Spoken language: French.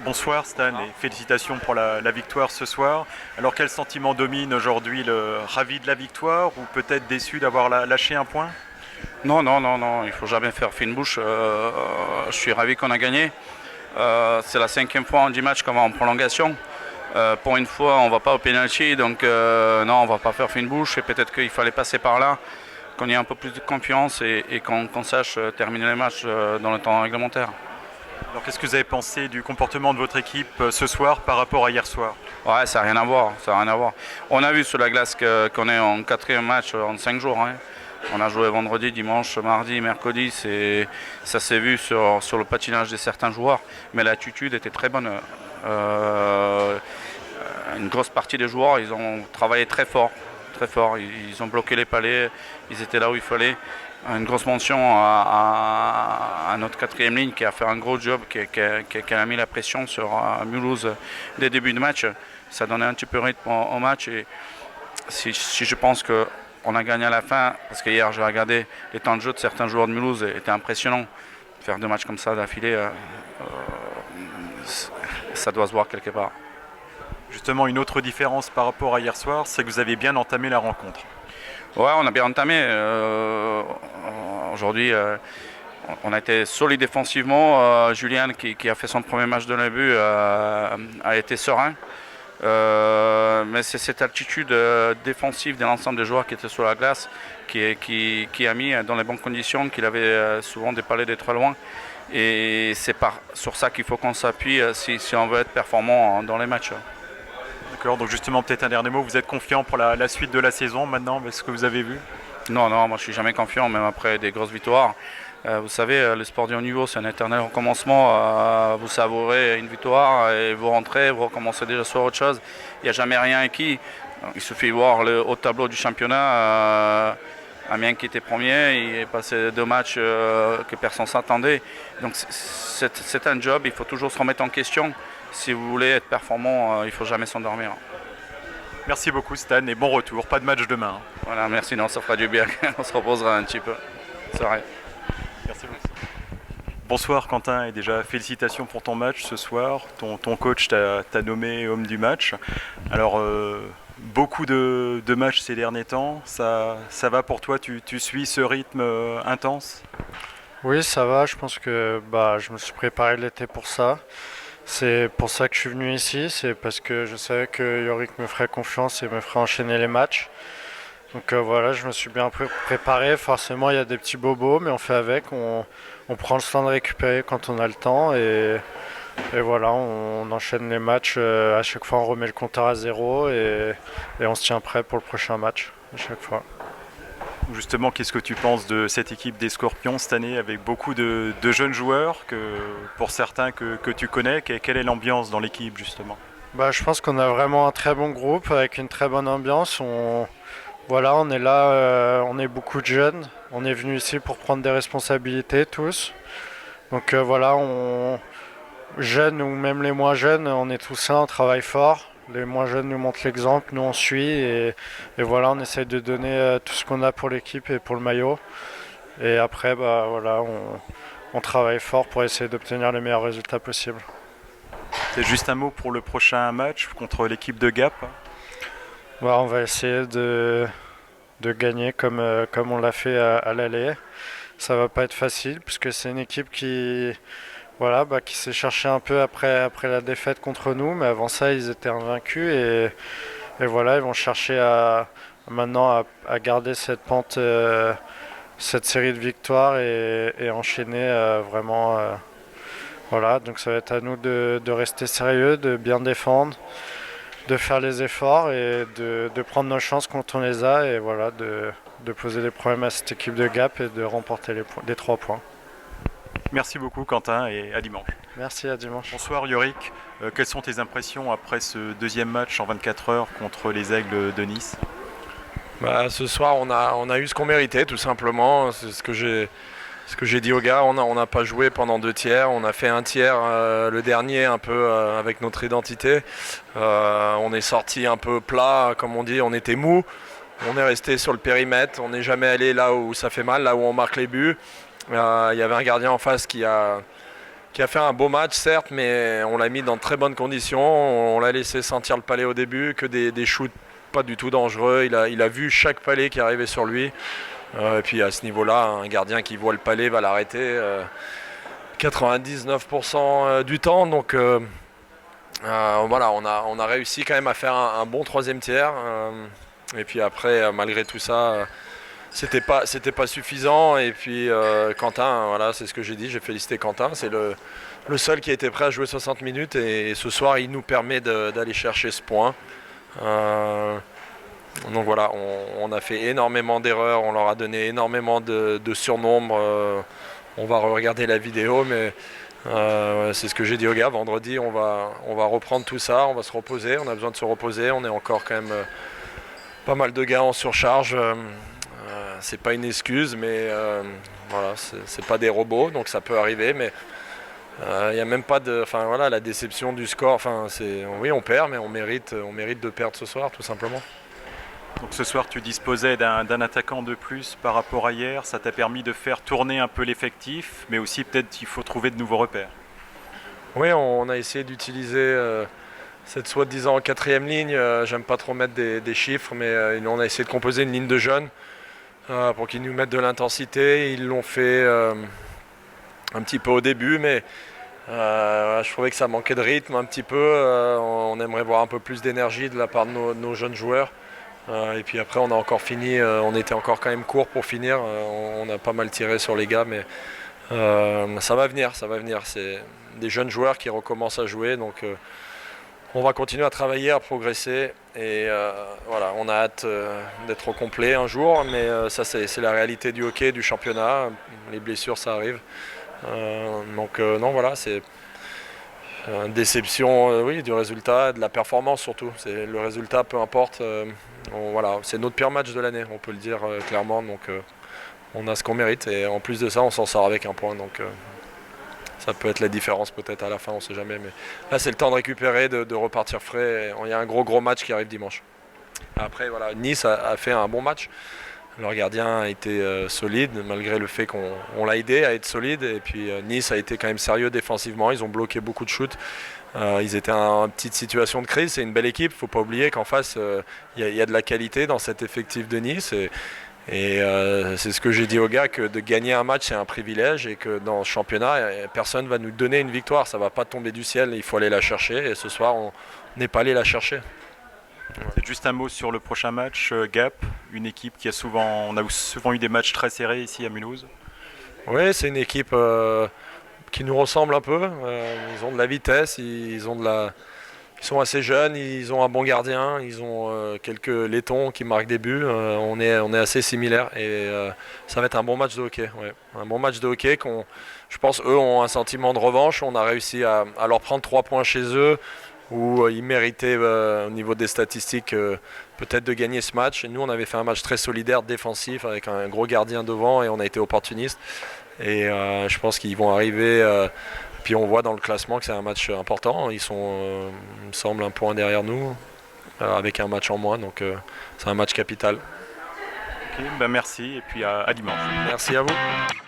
Bonsoir Stan et félicitations pour la victoire ce soir. Alors quel sentiment domine aujourd'hui, le ravi de la victoire ou peut-être déçu d'avoir lâché un point? Non, non, non, non, il faut jamais faire fine bouche. Je suis ravi qu'on a gagné. C'est la cinquième fois en 10 matchs qu'on va en prolongation. Pour une fois, on ne va pas au penalty, donc non, on ne va pas faire fine bouche. Et peut-être qu'il fallait passer par là, qu'on ait un peu plus de confiance et qu'on sache terminer les matchs dans le temps réglementaire. Alors qu'est-ce que vous avez pensé du comportement de votre équipe ce soir par rapport à hier soir? Ouais, ça n'a rien à voir, ça n'a rien à voir. On a vu sur la glace qu'on est en quatrième match en 5 jours. Hein. On a joué vendredi, dimanche, mardi, mercredi. Ça s'est vu sur le patinage de certains joueurs, mais l'attitude était très bonne. Une grosse partie des joueurs, ils ont travaillé très fort, très fort. Ils ont bloqué les palets, ils étaient là où il fallait. Une grosse mention à notre quatrième ligne qui a fait un gros job, qui a mis la pression sur Mulhouse dès le début de match. Ça donnait un petit peu de rythme au match. Et si je pense qu'on a gagné à la fin, parce que hier j'ai regardé les temps de jeu de certains joueurs de Mulhouse, était impressionnant. Faire 2 matchs comme ça d'affilée, ça doit se voir quelque part. Justement, une autre différence par rapport à hier soir, c'est que vous avez bien entamé la rencontre. Ouais, on a bien entamé. Aujourd'hui, on a été solide défensivement. Julien, qui a fait son premier match de début, a été serein. Mais c'est cette attitude défensive de l'ensemble des joueurs qui étaient sur la glace qui a mis dans les bonnes conditions, qu'il avait souvent des palais d'être loin. Et c'est sur ça qu'il faut qu'on s'appuie si on veut être performant dans les matchs. D'accord, donc justement peut-être un dernier mot, vous êtes confiant pour la suite de la saison maintenant avec ce que vous avez vu? Non, non, moi je suis jamais confiant, même après des grosses victoires. Vous savez, le sport du haut niveau, c'est un éternel recommencement. Vous savourez une victoire et vous rentrez, vous recommencez déjà sur autre chose. Il n'y a jamais rien acquis. Il suffit de voir le haut tableau du championnat. Amiens qui était premier, il est passé 2 matchs que personne ne s'attendait. Donc c'est un job, il faut toujours se remettre en question. Si vous voulez être performant, il ne faut jamais s'endormir. Merci beaucoup Stan et bon retour, pas de match demain. Voilà, merci, non, ça fera du bien, on se reposera un petit peu. C'est vrai. Merci beaucoup. Bonsoir Quentin et déjà félicitations pour ton match ce soir. Ton coach t'a nommé homme du match. Alors beaucoup de matchs ces derniers temps, ça va pour toi, tu suis ce rythme intense? Oui, ça va, je pense que je me suis préparé l'été pour ça. C'est pour ça que je suis venu ici, c'est parce que je savais que Yorick me ferait confiance et me ferait enchaîner les matchs. Donc voilà, je me suis bien préparé. Forcément, il y a des petits bobos, mais on fait avec. On prend le temps de récupérer quand on a le temps. Et voilà, on enchaîne les matchs. À chaque fois, on remet le compteur à zéro et on se tient prêt pour le prochain match à chaque fois. Justement, qu'est-ce que tu penses de cette équipe des Scorpions cette année avec beaucoup de jeunes joueurs pour certains que tu connais? Quelle est l'ambiance dans l'équipe justement? Je pense qu'on a vraiment un très bon groupe avec une très bonne ambiance. Voilà, on est là, on est beaucoup de jeunes. On est venu ici pour prendre des responsabilités tous. Donc voilà, jeunes ou même les moins jeunes, on est tous là, on travaille fort. Les moins jeunes nous montrent l'exemple, nous on suit et voilà, on essaye de donner tout ce qu'on a pour l'équipe et pour le maillot. Et après, voilà, on travaille fort pour essayer d'obtenir les meilleurs résultats possibles. C'est juste un mot pour le prochain match contre l'équipe de Gap. On va essayer de gagner comme on l'a fait à l'aller. Ça va pas être facile puisque c'est une équipe qui s'est cherchée un peu après la défaite contre nous, mais avant ça ils étaient invaincus et voilà, ils vont chercher maintenant à garder cette pente, cette série de victoires et enchaîner vraiment. Voilà, donc ça va être à nous de rester sérieux, de bien défendre, de faire les efforts et de prendre nos chances quand on les a et voilà, de poser des problèmes à cette équipe de Gap et de remporter les 3 points. Merci beaucoup Quentin et à dimanche. Merci, à dimanche. Bonsoir Yorick, quelles sont tes impressions après ce deuxième match en 24 heures contre les Aigles de Nice? Ce soir on a eu ce qu'on méritait tout simplement, c'est ce que j'ai dit aux gars, on n'a pas joué pendant 2 tiers, on a fait un tiers, le dernier un peu avec notre identité. On est sorti un peu plat, comme on dit, on était mou, on est resté sur le périmètre, on n'est jamais allé là où ça fait mal, là où on marque les buts. Il y avait un gardien en face qui a qui a fait un beau match, certes, mais on l'a mis dans de très bonnes conditions. On l'a laissé sentir le palais au début, que des shoots pas du tout dangereux. Il a vu chaque palais qui arrivait sur lui. Et puis à ce niveau-là, un gardien qui voit le palais va l'arrêter 99% du temps. Donc voilà, on a réussi quand même à faire un bon troisième tiers. Et puis après, malgré tout ça, c'était pas suffisant. Et puis Quentin, voilà, c'est ce que j'ai dit, j'ai félicité Quentin. C'est le seul qui a été prêt à jouer 60 minutes. Et ce soir, il nous permet d'aller chercher ce point. Donc voilà, on a fait énormément d'erreurs, on leur a donné énormément de surnombre. On va regarder la vidéo, mais c'est ce que j'ai dit aux gars. Vendredi, on va reprendre tout ça, on va se reposer. On a besoin de se reposer. On est encore quand même pas mal de gars en surcharge. C'est pas une excuse, mais voilà, c'est pas des robots, donc ça peut arriver. Mais il n'y a même pas de, enfin voilà, la déception du score. Enfin, oui, on perd, mais on mérite de perdre ce soir, tout simplement. Donc ce soir, tu disposais d'un attaquant de plus par rapport à hier. Ça t'a permis de faire tourner un peu l'effectif, mais aussi peut-être qu'il faut trouver de nouveaux repères. Oui, on a essayé d'utiliser cette soi-disant quatrième ligne. J'aime pas trop mettre des chiffres, mais on a essayé de composer une ligne de jeunes pour qu'ils nous mettent de l'intensité. Ils l'ont fait un petit peu au début, mais je trouvais que ça manquait de rythme un petit peu. On aimerait voir un peu plus d'énergie de la part de nos jeunes joueurs. Et puis après on a encore fini, on était encore quand même court pour finir, on a pas mal tiré sur les gars, mais ça va venir. C'est des jeunes joueurs qui recommencent à jouer, donc on va continuer à travailler, à progresser, et voilà, on a hâte d'être au complet un jour, mais ça c'est la réalité du hockey, du championnat, les blessures ça arrive. Donc non, voilà, c'est déception, oui, du résultat, de la performance surtout. C'est le résultat, peu importe. Voilà, c'est notre pire match de l'année, on peut le dire clairement. Donc on a ce qu'on mérite, et en plus de ça, on s'en sort avec un point. Donc ça peut être la différence peut-être à la fin, on ne sait jamais. Mais là, c'est le temps de récupérer, de repartir frais. Il y a un gros match qui arrive dimanche. Après, voilà, Nice a fait un bon match. Leur gardien a été solide, malgré le fait qu'on l'a aidé à être solide. Et puis Nice a été quand même sérieux défensivement. Ils ont bloqué beaucoup de shoots. Ils étaient en petite situation de crise. C'est une belle équipe. Il ne faut pas oublier qu'en face, il y a de la qualité dans cet effectif de Nice. Et c'est ce que j'ai dit aux gars, que de gagner un match, c'est un privilège. Et que dans ce championnat, personne ne va nous donner une victoire. Ça ne va pas tomber du ciel. Il faut aller la chercher. Et ce soir, on n'est pas allé la chercher. C'est juste un mot sur le prochain match, Gap, une équipe qui on a souvent eu des matchs très serrés ici à Mulhouse. Oui, c'est une équipe qui nous ressemble un peu. Ils ont de la vitesse, ils sont assez jeunes, ils ont un bon gardien, ils ont quelques laitons qui marquent des buts. On est assez similaires, et ça va être un bon match de hockey. Ouais. Un bon match de hockey je pense, eux ont un sentiment de revanche. On a réussi à leur prendre 3 points chez eux, où ils méritaient au niveau des statistiques peut-être de gagner ce match. Et nous, on avait fait un match très solidaire, défensif, avec un gros gardien devant, et on a été opportuniste. Et je pense qu'ils vont arriver, puis on voit dans le classement que c'est un match important. Ils sont, il me semble, un point derrière nous, avec un match en moins, donc c'est un match capital. Ok, ben merci, et puis à dimanche. Merci à vous.